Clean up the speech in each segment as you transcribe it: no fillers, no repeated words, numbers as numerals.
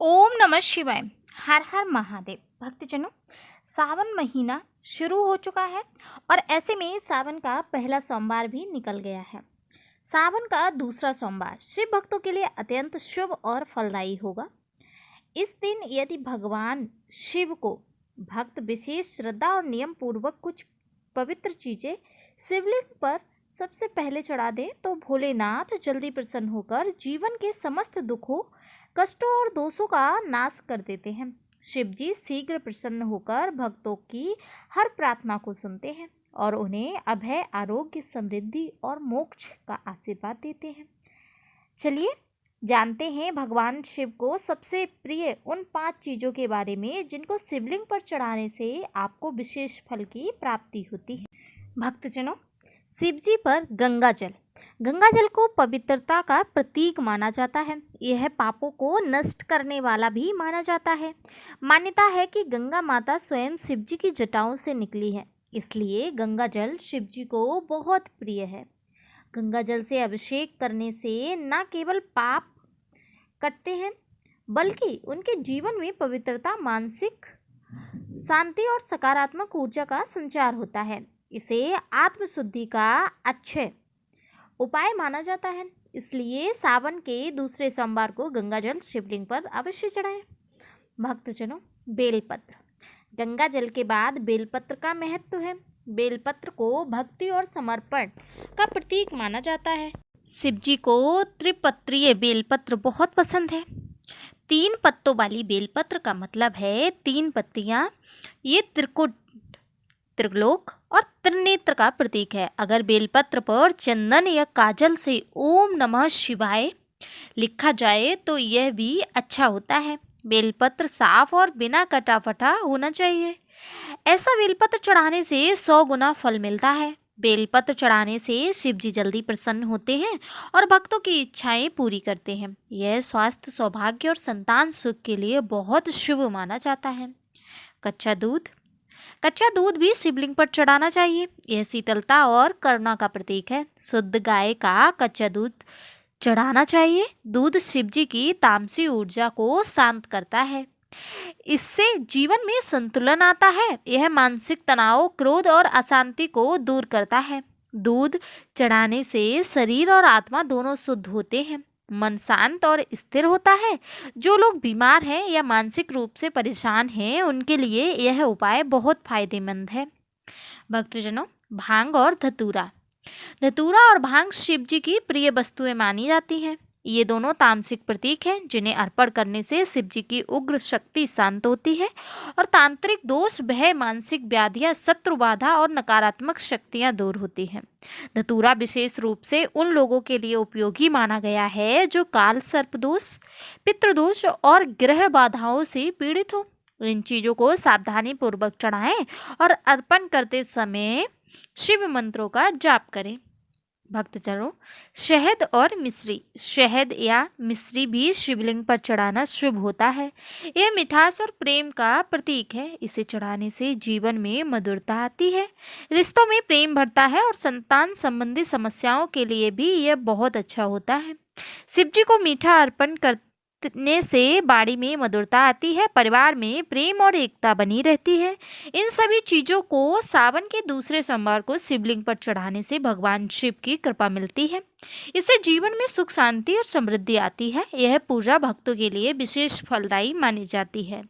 ओम नमः शिवाय। हर हर महादेव। भक्तजनों, सावन महीना शुरू हो चुका है और ऐसे में सावन का पहला सोमवार भी निकल गया है। सावन का दूसरा सोमवार शिव भक्तों के लिए अत्यंत शुभ और फलदायी होगा। इस दिन यदि भगवान शिव को भक्त विशेष श्रद्धा और नियम पूर्वक कुछ पवित्र चीजें शिवलिंग पर सबसे पहले चढ़ा दें तो भोलेनाथ जल्दी प्रसन्न होकर जीवन के समस्त दुखों, कष्टों और दोषों का नाश कर देते हैं। शिव जी शीघ्र प्रसन्न होकर भक्तों की हर प्रार्थना को सुनते हैं और उन्हें अभय, आरोग्य, समृद्धि और मोक्ष का आशीर्वाद देते हैं। चलिए जानते हैं भगवान शिव को सबसे प्रिय उन 5 चीजों के बारे में जिनको शिवलिंग पर चढ़ाने से आपको विशेष फल की प्राप्ति होती है। भक्तजनों, शिव जी पर गंगा जल को पवित्रता का प्रतीक माना जाता है। यह पापों को नष्ट करने वाला भी माना जाता है। मान्यता है कि गंगा माता स्वयं शिव जी की जटाओं से निकली है, इसलिए गंगा जल शिव जी को बहुत प्रिय है। गंगा जल से अभिषेक करने से न केवल पाप कटते हैं बल्कि उनके जीवन में पवित्रता, मानसिक शांति और सकारात्मक ऊर्जा का संचार होता है। इसे आत्मशुद्धि का अच्छे उपाय माना जाता है, इसलिए सावन के दूसरे सोमवार को गंगा जल शिवलिंग पर अवश्य चढ़ाएं। भक्तजनों, बेलपत्र। गंगा जल के बाद बेलपत्र का महत्व है। बेलपत्र को भक्ति और समर्पण का प्रतीक माना जाता है। शिव जी को त्रिपत्रीय बेलपत्र बहुत पसंद है। 3 पत्तों वाली बेलपत्र का मतलब है 3 पत्तियां। ये त्रिलोक और त्रिनेत्र का प्रतीक है। अगर बेलपत्र पर चंदन या काजल से ओम नमः शिवाय लिखा जाए तो यह भी अच्छा होता है। बेलपत्र साफ और बिना कटा फटा होना चाहिए। ऐसा बेलपत्र चढ़ाने से 100 गुना फल मिलता है। बेलपत्र चढ़ाने से शिव जी जल्दी प्रसन्न होते हैं और भक्तों की इच्छाएं पूरी करते हैं। यह स्वास्थ्य, सौभाग्य और संतान सुख के लिए बहुत शुभ माना जाता है। कच्चा दूध भी शिवलिंग पर चढ़ाना चाहिए। यह शीतलता और करुणा का प्रतीक है। शुद्ध गाय का कच्चा दूध चढ़ाना चाहिए। दूध शिव जी की तामसी ऊर्जा को शांत करता है। इससे जीवन में संतुलन आता है। यह मानसिक तनाव, क्रोध और अशांति को दूर करता है। दूध चढ़ाने से शरीर और आत्मा दोनों शुद्ध होते हैं। मन शांत और स्थिर होता है। जो लोग बीमार हैं या मानसिक रूप से परेशान हैं उनके लिए यह उपाय बहुत फायदेमंद है। भक्तजनों, भांग और धतूरा और भांग शिव जी की प्रिय वस्तुएं मानी जाती हैं। ये दोनों तामसिक प्रतीक हैं जिन्हें अर्पण करने से शिव जी की उग्र शक्ति शांत होती है और तांत्रिक दोष, भय, मानसिक व्याधियां, शत्रु बाधा और नकारात्मक शक्तियां दूर होती हैं। धतूरा विशेष रूप से उन लोगों के लिए उपयोगी माना गया है जो काल सर्प दोष, पितृदोष और ग्रह बाधाओं से पीड़ित हो। इन चीजों को सावधानी पूर्वक चढ़ाएं और अर्पण करते समय शिव मंत्रों का जाप करें। भक्तजनों, शहद या मिश्री भी शिवलिंग पर चढ़ाना शुभ होता है। यह मिठास और प्रेम का प्रतीक है। इसे चढ़ाने से जीवन में मधुरता आती है, रिश्तों में प्रेम बढ़ता है और संतान संबंधी समस्याओं के लिए भी यह बहुत अच्छा होता है। शिव जी को मीठा अर्पण करने से बाड़ी में मधुरता आती है, परिवार में प्रेम और एकता बनी रहती है। इन सभी चीजों को सावन के दूसरे सोमवार को शिवलिंग पर चढ़ाने से भगवान शिव की कृपा मिलती है। इससे जीवन में सुख, शांति और समृद्धि आती है। यह पूजा भक्तों के लिए विशेष फलदायी मानी जाती है।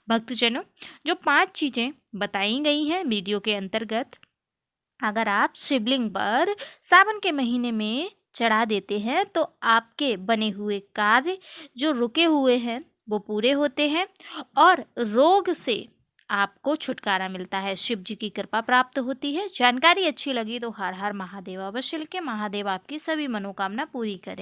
भक्तजनों, जो 5 चीजें बताई गई हैं वीडियो के अंतर्गत, अगर आप शिवलिंग पर सावन के महीने में चढ़ा देते हैं तो आपके बने हुए कार्य जो रुके हुए हैं वो पूरे होते हैं और रोग से आपको छुटकारा मिलता है। शिव जी की कृपा प्राप्त होती है। जानकारी अच्छी लगी तो हर हर महादेव अवश्य लिखें। महादेव आपकी सभी मनोकामना पूरी करें।